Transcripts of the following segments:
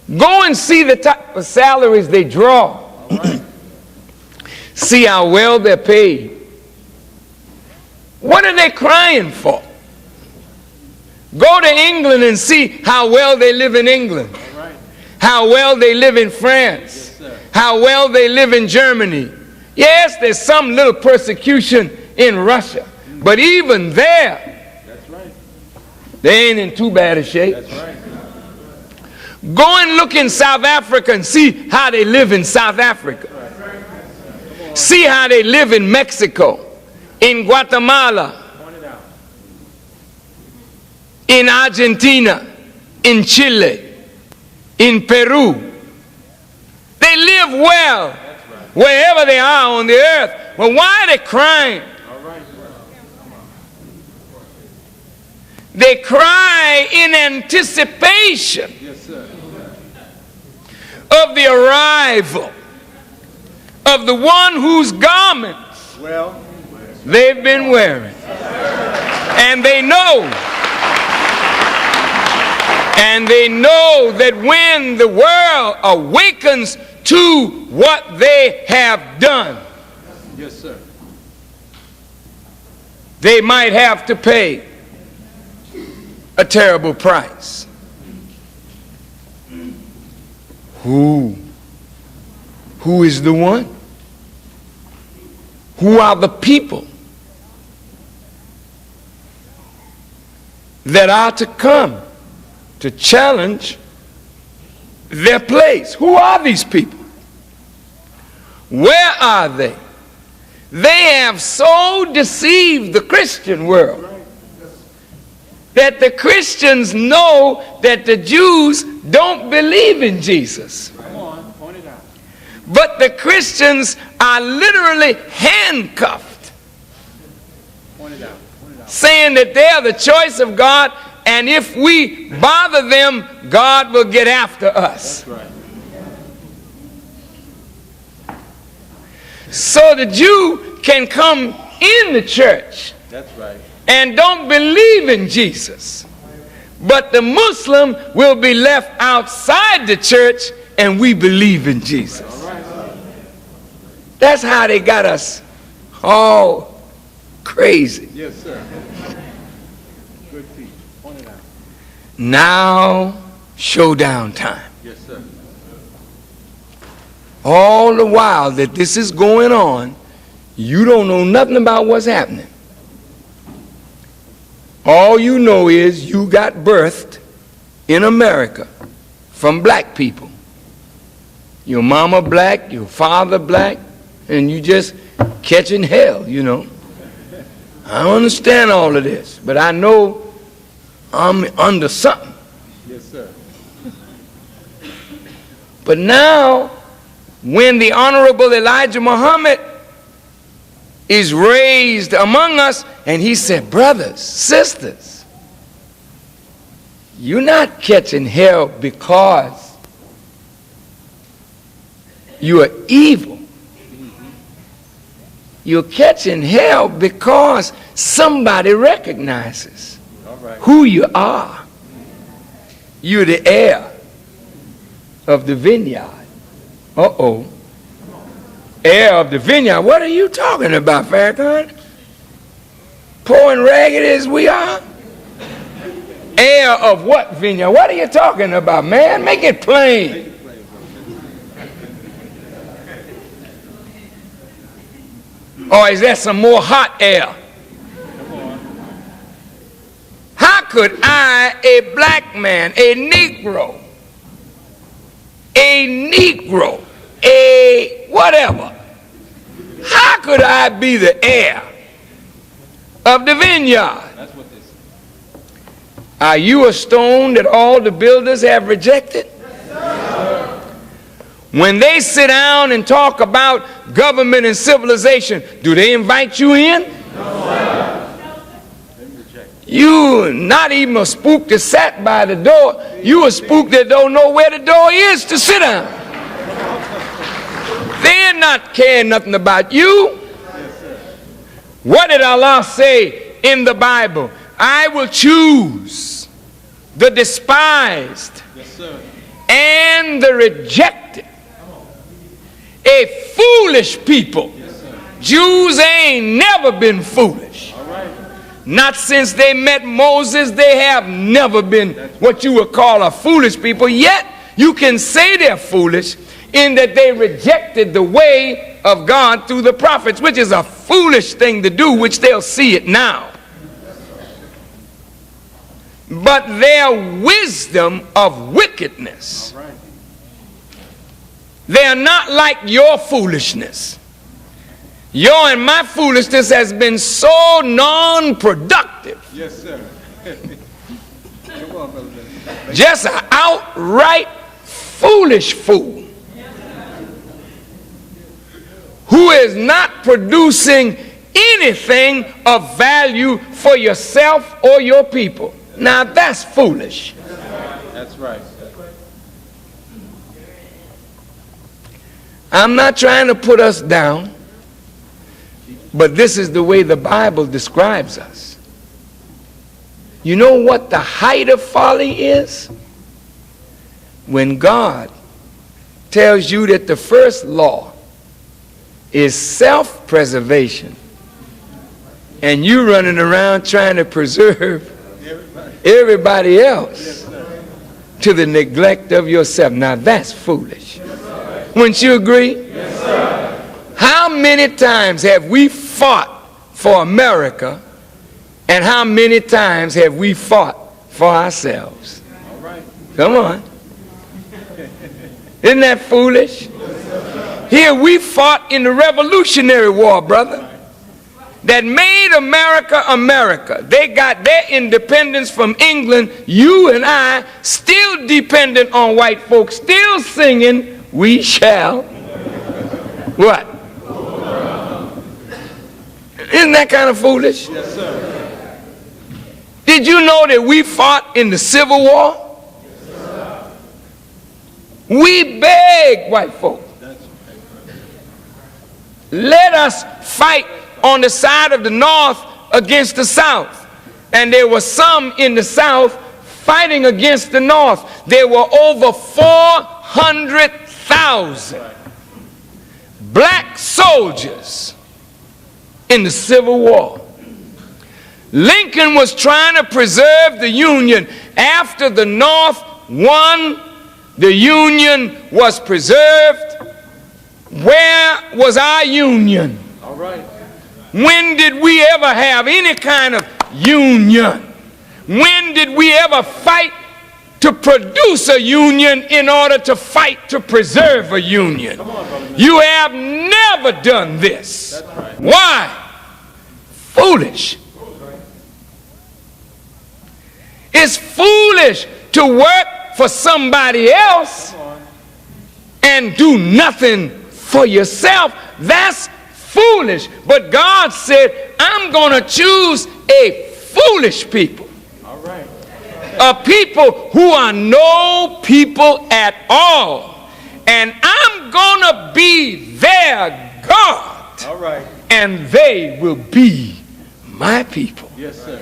Go and see the type of salaries they draw. See how well they're paid. What are they crying for? Go to England and see how well they live in England. How well they live in France. How well they live in Germany. Yes, there's some little persecution in Russia. But even there, they ain't in too bad a shape. Go and look in South Africa and see how they live in South Africa. See how they live in Mexico, in Guatemala, in Argentina, in Chile, in Peru. They live well wherever they are on the earth. Well, why are they crying? They cry in anticipation of the arrival of the one whose garments they've been wearing. And they know that when the world awakens to what they have done, they might have to pay a terrible price. Who is the one? Who are the people that are to come to challenge their place? Who are these people? Where are they? They have so deceived the Christian world that the Christians know that the Jews don't believe in Jesus. But the Christians are literally handcuffed, saying that they are the choice of God, and if we bother them, God will get after us. So the Jew can come in the church and don't believe in Jesus, but the Muslim will be left outside the church and we believe in Jesus. That's how they got us all crazy. Yes, sir. Good feet. Point it out. Now, showdown time. Yes, sir. All the while that this is going on, you don't know nothing about what's happening. All you know is you got birthed in America from black people. Your mama black, your father black, and you just catching hell, you know. I don't understand all of this, but I know I'm under something. Yes, sir. But now, when the Honorable Elijah Muhammad is raised among us, and he said, brothers, sisters, you're not catching hell because you are evil. You're catching hell because somebody recognizes who you are. You're the heir of the vineyard. Uh-oh. Heir of the vineyard. What are you talking about, Farrakhan? Poor and ragged as we are? Heir of what vineyard? What are you talking about, man? Make it plain. Or is there some more hot air? How could I, a black man, a Negro, a whatever, how could I be the heir of the vineyard? That's what this is. Are you a stone that all the builders have rejected? When they sit down and talk about government and civilization, do they invite you in? No. You not even a spook that sat by the door. You a spook that don't know where the door is to sit down. They're not caring nothing about you. What did Allah say in the Bible? I will choose the despised and and the rejected, a foolish people. Jews ain't never been foolish. Not since they met Moses, they have never been what you would call a foolish people. Yet you can say they're foolish in that they rejected the way of God through the prophets, which is a foolish thing to do, which they'll see it now. But their wisdom of wickedness, they are not like your foolishness. Your and my foolishness has been so non-productive. Yes, sir. Come on, brother. Just an outright foolish fool who is not producing anything of value for yourself or your people. Now that's foolish. That's right. I'm not trying to put us down, but this is the way the Bible describes us. You know what the height of folly is? When God tells you that the first law is self-preservation, and you running around trying to preserve everybody else to the neglect of yourself. Now that's foolish. Wouldn't you agree? Yes, sir. How many times have we fought for America, and how many times have we fought for ourselves? All right. Come on. Isn't that foolish? Here we fought in the Revolutionary War, brother, that made America America. They got their independence from England. You and I still dependent on white folks, still singing, "We shall." What? Isn't that kind of foolish? Yes, sir. Did you know that we fought in the Civil War? Yes, sir. We begged white folks, let us fight on the side of the North against the South. And there were some in the South fighting against the North. There were over 400,000 black soldiers in the Civil War. Lincoln was trying to preserve the Union. After the North won, the Union was preserved. Where was our Union? All right. When did we ever have any kind of union? When did we ever fight to produce a union in order to fight to preserve a union? You have never done this. That's right. Why? Foolish. It's foolish to work for somebody else and do nothing for yourself. That's foolish. But God said, I'm going to choose a foolish people. All right. A people who are no people at all. And I'm going to be their God. All right. And they will be my people. Yes, sir.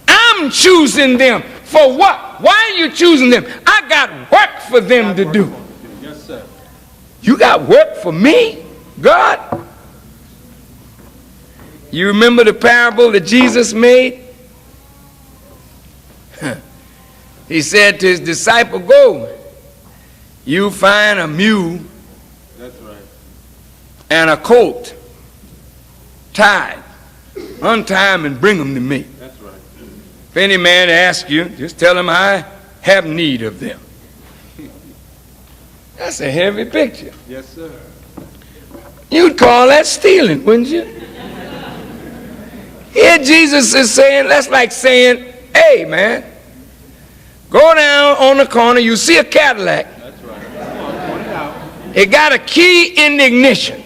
I'm choosing them. For what? Why are you choosing them? I got work for them to do. Yes, sir. You got work for me, God? You remember the parable that Jesus made? He said to his disciple, go, you find a mule. That's right. And a colt tied. Untie them and bring them to me. That's right. If any man asks you, just tell him I have need of them. That's a heavy picture. Yes, sir. You'd call that stealing, wouldn't you? Here Jesus is saying, that's like saying, hey man, go down on the corner, you see a Cadillac. That's right. Point it out. It got a key in the ignition.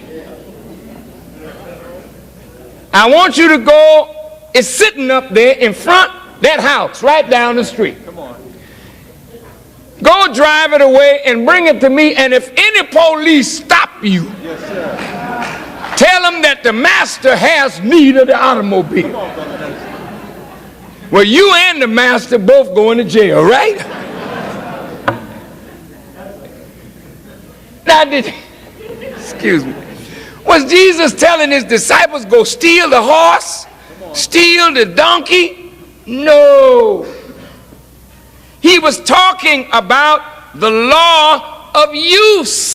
I want you to go, it's sitting up there in front that house right down the street. Come on. Go drive it away and bring it to me, and if any police stop you, Yes, sir. tell them that the master has need of the automobile. Come on, brother. Well, you and the master both going to jail, right? Now, excuse me. Was Jesus telling his disciples go steal the horse? Steal the donkey? No. He was talking about the law of use.